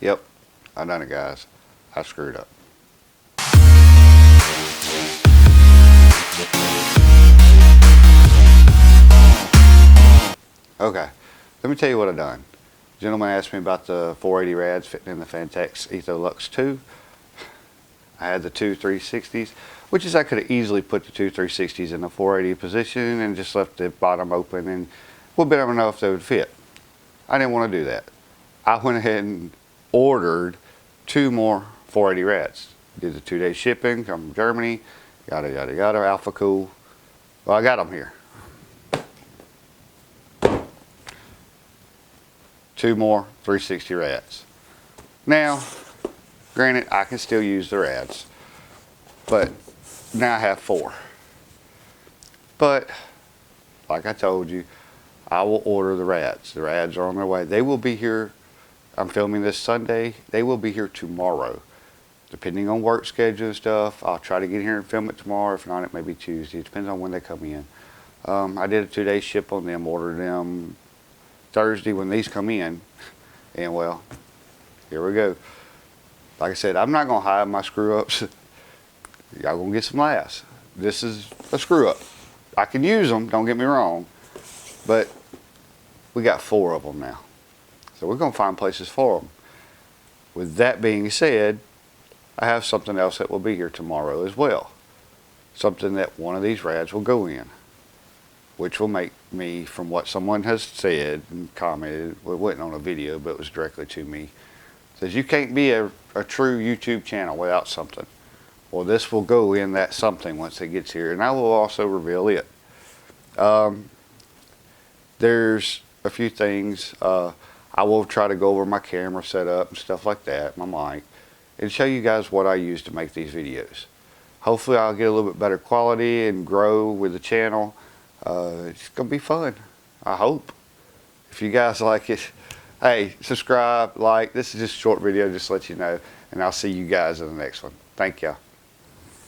Yep, I done it, guys. I screwed up. Okay, let me tell you what I done. Gentleman asked me about the 480 rads fitting in the Fantex Etholux 2. I had the two 360s, which is I could have easily put the two 360s in the 480 position and just left the bottom open and would have been enough they would fit. I didn't want to do that. I went ahead and ordered two more 480 rads. Did the 2-day shipping from Germany, yada yada yada, Alpha Cool. Well, I got them here. Two more 360 rads. Now, granted, I can still use the rads, but now I have four. But, like I told you, I will order the rads. The rads are on their way. They will be here. I'm filming this Sunday. They will be here tomorrow. Depending on work schedule and stuff, I'll try to get here and film it tomorrow. If not, it may be Tuesday. It depends on when they come in. I did a 2-day ship on them, ordered them Thursday when these come in. And well, here we go. Like I said, I'm not going to hide my screw-ups. Y'all going to get some laughs. This is a screw-up. I can use them, don't get me wrong. But we got four of them now. So we're going to find places for them. With that being said, I have something else that will be here tomorrow as well. Something that one of these rads will go in, which will make me, from what someone has said and commented, well, it wasn't on a video, but it was directly to me, says you can't be a true YouTube channel without something. Well, this will go in that something once it gets here, and I will also reveal it. There's a few things. I will try to go over my camera setup and stuff like that, my mic, and show you guys what I use to make these videos. Hopefully I'll get a little bit better quality and grow with the channel. It's going to be fun, I hope. If you guys like it, hey, subscribe, like. This is just a short video just to let you know, and I'll see you guys in the next one. Thank y'all.